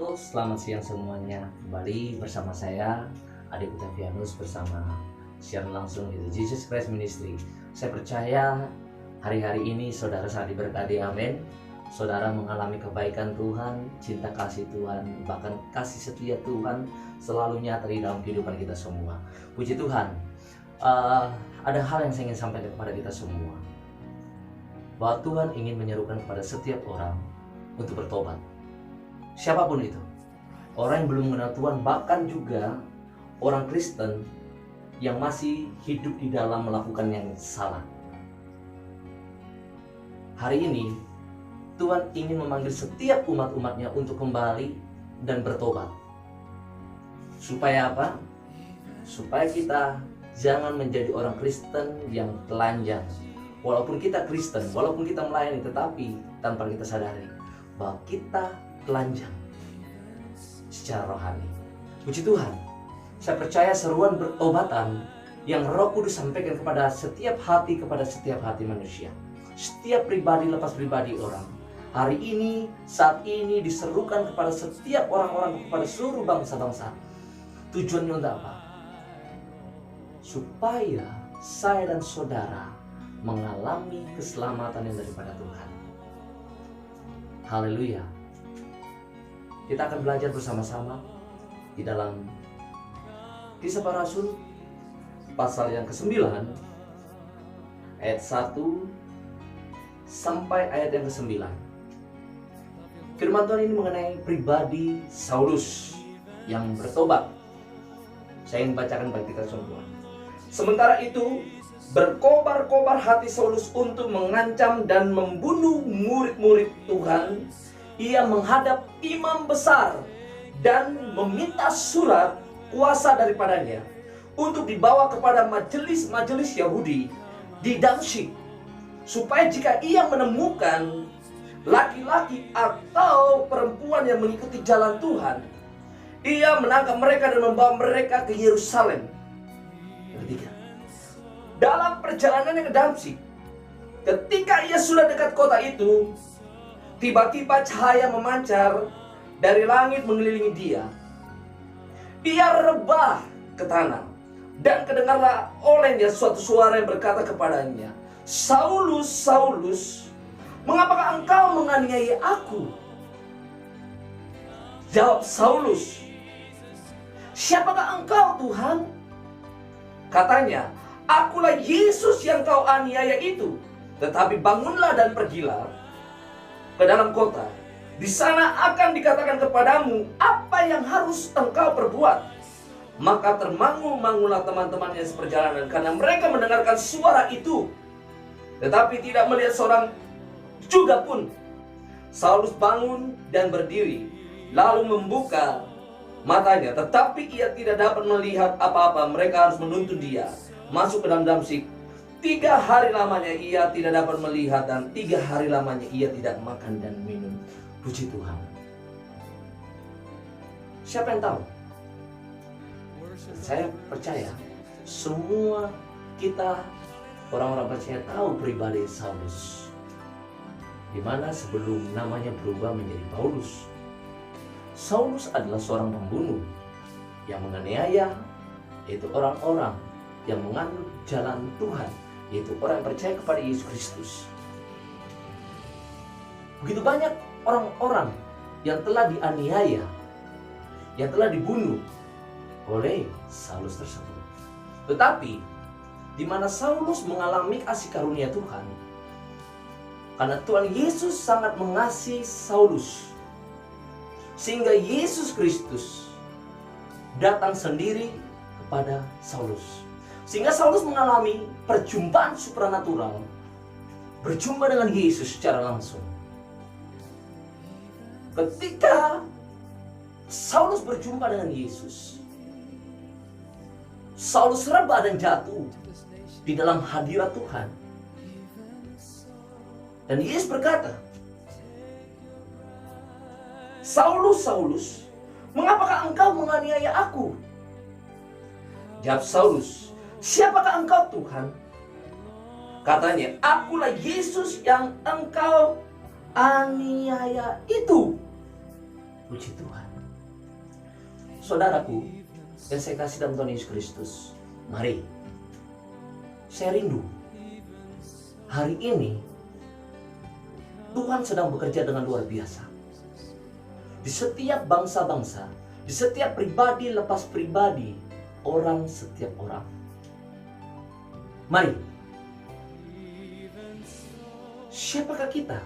Halo, selamat siang semuanya. Kembali bersama saya, Adik Octavianus, bersama siaran langsung itu Jesus Christ Ministry. Saya percaya hari-hari ini saudara sangat diberkati, amin. Saudara mengalami kebaikan Tuhan, cinta kasih Tuhan, bahkan kasih setia Tuhan selalu nyata di dalam kehidupan kita semua. Puji Tuhan. Ada hal yang saya ingin sampaikan kepada kita semua, bahwa Tuhan ingin menyerukan kepada setiap orang untuk bertobat. Siapapun itu, orang yang belum mengenal Tuhan, bahkan juga orang Kristen yang masih hidup di dalam melakukan yang salah. Hari ini Tuhan ingin memanggil setiap umat-umatnya untuk kembali dan bertobat. Supaya apa? Supaya kita jangan menjadi orang Kristen yang telanjang. Walaupun kita Kristen, walaupun kita melayani, tetapi tanpa kita sadari bahwa kita telanjang secara rohani. Puji Tuhan, saya percaya seruan bertobatan yang Roh Kudus sampaikan kepada setiap hati manusia, setiap pribadi lepas pribadi orang. Hari ini, saat ini diserukan kepada setiap orang-orang, kepada seluruh bangsa-bangsa. Tujuannya untuk apa? Supaya saya dan saudara mengalami keselamatan yang daripada Tuhan. Haleluya. Kita akan belajar bersama-sama di dalam Kisah Para Rasul pasal yang ke-9 ayat 1 sampai ayat yang ke-9. Firman Tuhan ini mengenai pribadi Saulus yang bertobat. Saya ingin bacakan bagi kita semua. Sementara itu, berkobar-kobar hati Saulus untuk mengancam dan membunuh murid-murid Tuhan. Ia menghadap imam besar dan meminta surat kuasa daripadanya untuk dibawa kepada majelis-majelis Yahudi di Damsyik, supaya jika ia menemukan laki-laki atau perempuan yang mengikuti jalan Tuhan, ia menangkap mereka dan membawa mereka ke Yerusalem. Yang ketiga, dalam perjalanannya ke Damsyik, ketika ia sudah dekat kota itu, tiba-tiba cahaya memancar dari langit mengelilingi dia. Ia rebah ke tanah, dan kedengarlah olehnya suatu suara yang berkata kepadanya, "Saulus, Saulus, mengapakah engkau menganiaya aku?" Jawab Saulus, "Siapakah engkau, Tuhan?" Katanya, "Akulah Yesus yang kau aniaya itu. Tetapi bangunlah dan pergilah ke dalam kota. Di sana akan dikatakan kepadamu apa yang harus engkau perbuat." Maka termangu-mangulah teman-temannya seperjalanan, karena mereka mendengarkan suara itu, tetapi tidak melihat seorang juga pun. Saulus bangun dan berdiri, lalu membuka matanya, tetapi ia tidak dapat melihat apa-apa. Mereka harus menuntun dia masuk ke dalam Damsyik. 3 hari lamanya ia tidak dapat melihat, dan 3 hari lamanya ia tidak makan dan minum. Puji Tuhan. Siapa yang tahu? Saya percaya semua kita orang-orang percaya tahu pribadi Saulus, di mana sebelum namanya berubah menjadi Paulus. Saulus adalah seorang pembunuh yang menganiaya, yaitu orang-orang yang menganut jalan Tuhan, yaitu orang yang percaya kepada Yesus Kristus. Begitu banyak orang-orang yang telah dianiaya, yang telah dibunuh oleh Saulus tersebut. Tetapi di mana Saulus mengalami kasih karunia Tuhan, karena Tuhan Yesus sangat mengasihi Saulus, sehingga Yesus Kristus datang sendiri kepada Saulus. Sehingga Saulus mengalami perjumpaan supranatural, berjumpa dengan Yesus secara langsung. Ketika Saulus berjumpa dengan Yesus, Saulus rebah dan jatuh di dalam hadirat Tuhan. Dan Yesus berkata, "Saulus, Saulus, mengapakah engkau menganiaya aku?" Jawab Saulus, "Siapakah engkau, Tuhan?" Katanya, "Akulah Yesus yang engkau aniaya itu." Puji Tuhan. Saudaraku yang saya kasih dalam Tuhan Yesus Kristus, mari, saya rindu hari ini Tuhan sedang bekerja dengan luar biasa di setiap bangsa-bangsa, di setiap pribadi lepas pribadi, orang setiap orang. Mari, siapakah kita?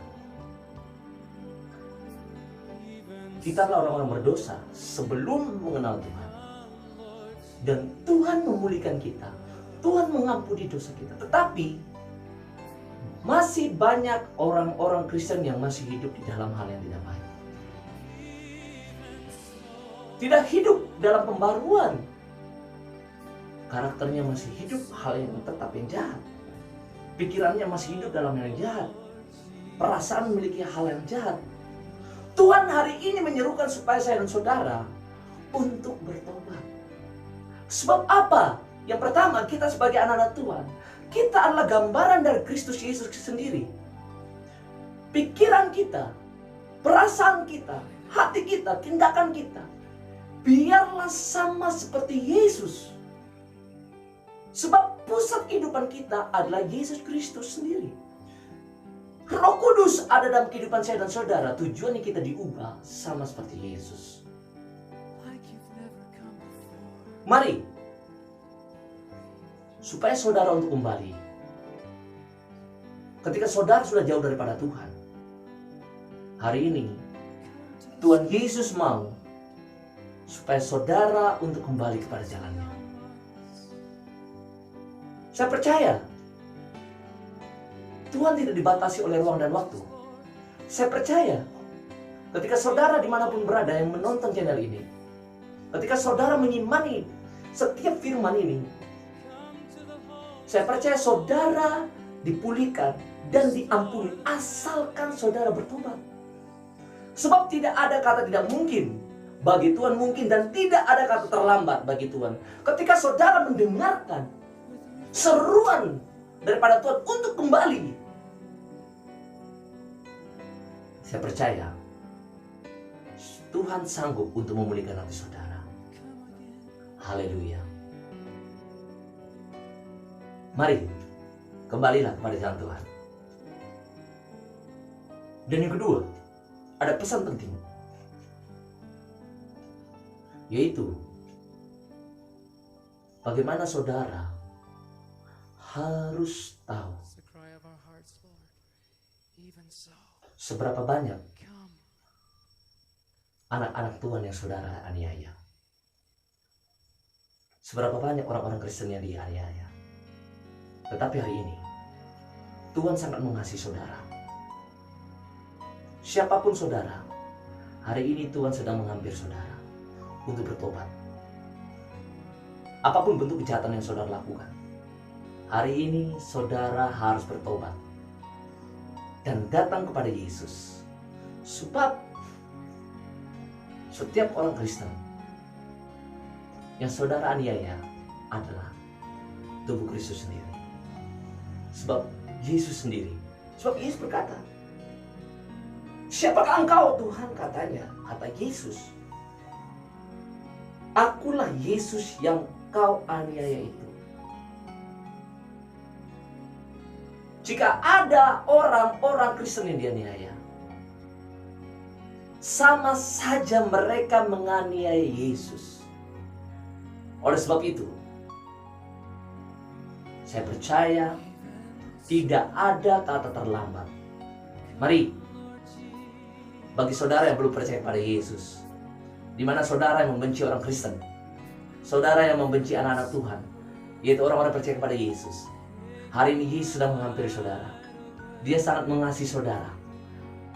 Kita adalah orang-orang berdosa sebelum mengenal Tuhan. Dan Tuhan memulihkan kita. Tuhan mengampuni dosa kita. Tetapi masih banyak orang-orang Kristen yang masih hidup di dalam hal yang tidak baik. Tidak hidup dalam pembaruan. Karakternya masih hidup hal yang tetap yang jahat. Pikirannya masih hidup dalam yang jahat. Perasaan memiliki hal yang jahat. Tuhan hari ini menyerukan supaya saya dan saudara untuk bertobat. Sebab apa? Yang pertama, kita sebagai anak-anak Tuhan, kita adalah gambaran dari Kristus Yesus sendiri. Pikiran kita, perasaan kita, hati kita, tindakan kita, biarlah sama seperti Yesus. Sebab pusat kehidupan kita adalah Yesus Kristus sendiri. Roh Kudus ada dalam kehidupan saya dan saudara. Tujuannya kita diubah sama seperti Yesus. Mari, supaya saudara untuk kembali. Ketika saudara sudah jauh daripada Tuhan, hari ini Tuhan Yesus mau supaya saudara untuk kembali kepada jalannya. Saya percaya Tuhan tidak dibatasi oleh ruang dan waktu. Saya percaya ketika saudara dimanapun berada yang menonton channel ini, ketika saudara mengimani setiap firman ini, saya percaya saudara dipulihkan dan diampuni asalkan saudara bertobat. Sebab tidak ada kata tidak mungkin bagi Tuhan mungkin, dan tidak ada kata terlambat bagi Tuhan. Ketika saudara mendengarkan seruan daripada Tuhan untuk kembali, saya percaya Tuhan sanggup untuk memulihkan hati saudara. Haleluya. Mari, kembalilah kepada jalan Tuhan. Dan yang kedua, ada pesan penting, yaitu bagaimana saudara harus tahu seberapa banyak anak-anak Tuhan yang saudara aniaya. Seberapa banyak orang-orang Kristen yang dianiaya. Tetapi hari ini Tuhan sangat mengasihi saudara. Siapapun saudara, hari ini Tuhan sedang menghampiri saudara untuk bertobat. Apapun bentuk kejahatan yang saudara lakukan, hari ini saudara harus bertobat dan datang kepada Yesus. Sebab setiap orang Kristen yang saudara aniaya adalah tubuh Kristus sendiri. Sebab Yesus sendiri. Sebab Yesus berkata, siapakah engkau Tuhan? Katanya, kata Yesus, akulah Yesus yang kau aniaya itu. Jika ada orang-orang Kristen yang dianiaya, sama saja mereka menganiaya Yesus. Oleh sebab itu, saya percaya tidak ada kata terlambat. Mari, bagi saudara yang belum percaya pada Yesus, di mana saudara yang membenci orang Kristen, saudara yang membenci anak-anak Tuhan, yaitu orang-orang percaya kepada Yesus, hari ini Yesus sedang menghampiri saudara. Dia sangat mengasihi saudara,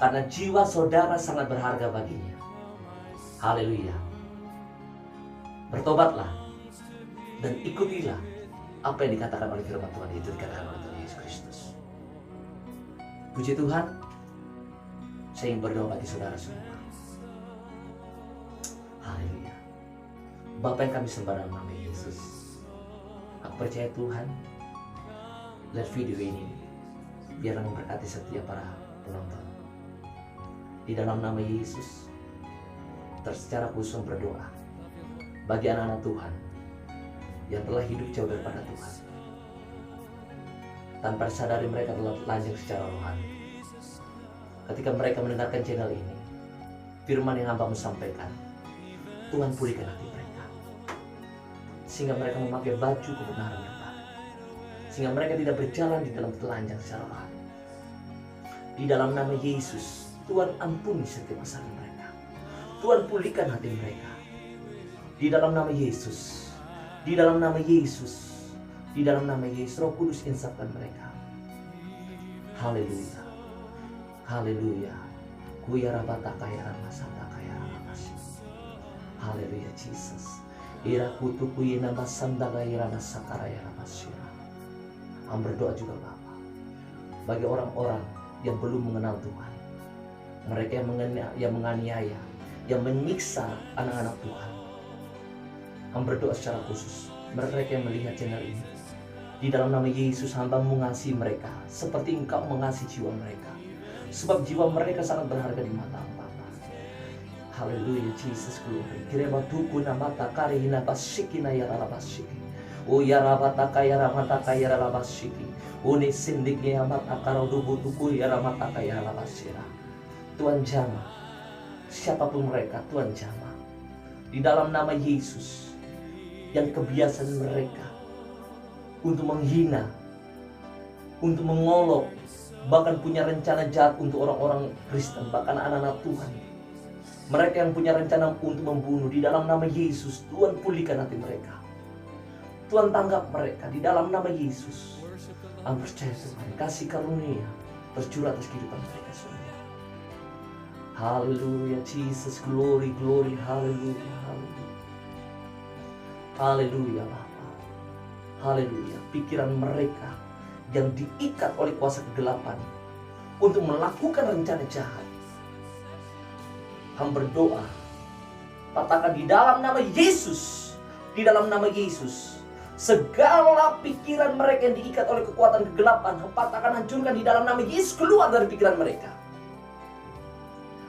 karena jiwa saudara sangat berharga baginya. Haleluya. Bertobatlah dan ikutilah apa yang dikatakan oleh firman Tuhan, itu dikatakan oleh Tuhan Yesus Kristus. Puji Tuhan. Saya ingin berdoa bagi saudara semua. Haleluya. Bapa yang kami sembah dalam nama Yesus, aku percaya Tuhan, lihat video ini biarlah memberkati setiap para penonton. Di dalam nama Yesus, secara khusus berdoa bagi anak-anak Tuhan yang telah hidup jauh daripada Tuhan, tanpa sadari mereka telah telanjang secara rohani. Ketika mereka mendengarkan channel ini, firman yang hamba sampaikan, Tuhan pulihkan hati mereka, sehingga mereka memakai baju kebenaran yang baru, sehingga mereka tidak berjalan di dalam telanjang secara rohani. Di dalam nama Yesus, Tuhan ampuni setiap masalah mereka. Tuhan pulihkan hati mereka. Di dalam nama Yesus, di dalam nama Yesus, di dalam nama Yesus, Roh Kudus insafkan mereka. Haleluya, haleluya. Kuyara bataka yara masataka yara masih. Haleluya Jesus. Ira kutu kuyina masandaka yara masakara yara masyira. Berdoa juga Bapa bagi orang-orang yang belum mengenal Tuhan, mereka yang menganiaya, yang menyiksa anak-anak Tuhan. Berdoa secara khusus mereka yang melihat channel ini. Di dalam nama Yesus, hamba mengasihi mereka seperti Engkau mengasihi jiwa mereka, sebab jiwa mereka sangat berharga di mata Bapa. Haleluya Jesus, glory. Kireba tuku namata karihina basikina ya rabasiki. O ya rabata kaya ramata kaya rabasiki. Uni sindiki amata karo dubu tuku ya ramata kaya rabasira. Tuhan jamah siapapun mereka, Tuhan jamah di dalam nama Yesus. Yang kebiasaan mereka untuk menghina, untuk mengolok, bahkan punya rencana jahat untuk orang-orang Kristen, bahkan anak-anak Tuhan. Mereka yang punya rencana untuk membunuh, di dalam nama Yesus, Tuhan pulihkan hati mereka. Tuhan tanggap mereka di dalam nama Yesus. Aku percaya Tuhan, kasih karunia tercurah atas kehidupan mereka semua. Haleluya Jesus, glory, glory, haleluya, haleluya. Haleluya Bapa. Haleluya. Pikiran mereka yang diikat oleh kuasa kegelapan untuk melakukan rencana jahat, hamba berdoa, katakan di dalam nama Yesus, di dalam nama Yesus, segala pikiran mereka yang diikat oleh kekuatan kegelapan, katakan hancurkan di dalam nama Yesus, keluar dari pikiran mereka.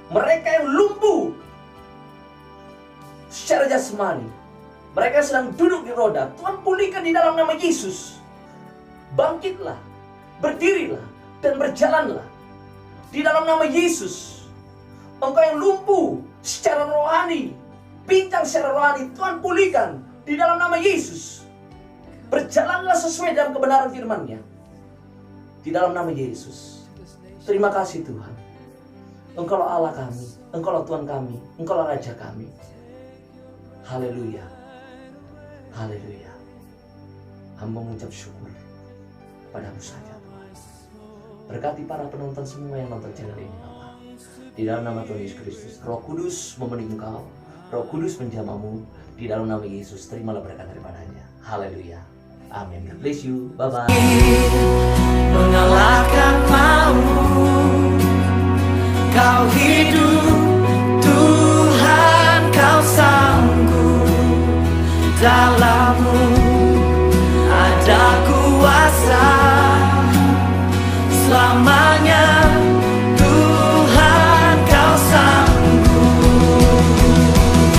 Mereka yang lumpuh secara jasmani, mereka sedang duduk di roda, Tuhan pulihkan di dalam nama Yesus. Bangkitlah, berdirilah, dan berjalanlah di dalam nama Yesus. Engkau yang lumpuh secara rohani, pincang secara rohani, Tuhan pulihkan di dalam nama Yesus. Berjalanlah sesuai dalam kebenaran firman-Nya di dalam nama Yesus. Terima kasih Tuhan. Engkaulah Allah kami, Engkaulah Tuhan kami, Engkaulah Raja kami. Haleluya. Haleluya. Hamba mengucap syukur padamu saja Tuhan. Berkati para penonton semua yang nonton channel ini Bapak. Di dalam nama Tuhan Yesus Kristus, Roh Kudus memenuhi engkau, Roh Kudus menjamamu. Di dalam nama Yesus, terimalah berkat daripadanya. Haleluya. Amin. God bless you. Bye-bye. Mengalahkan maut, kau hidup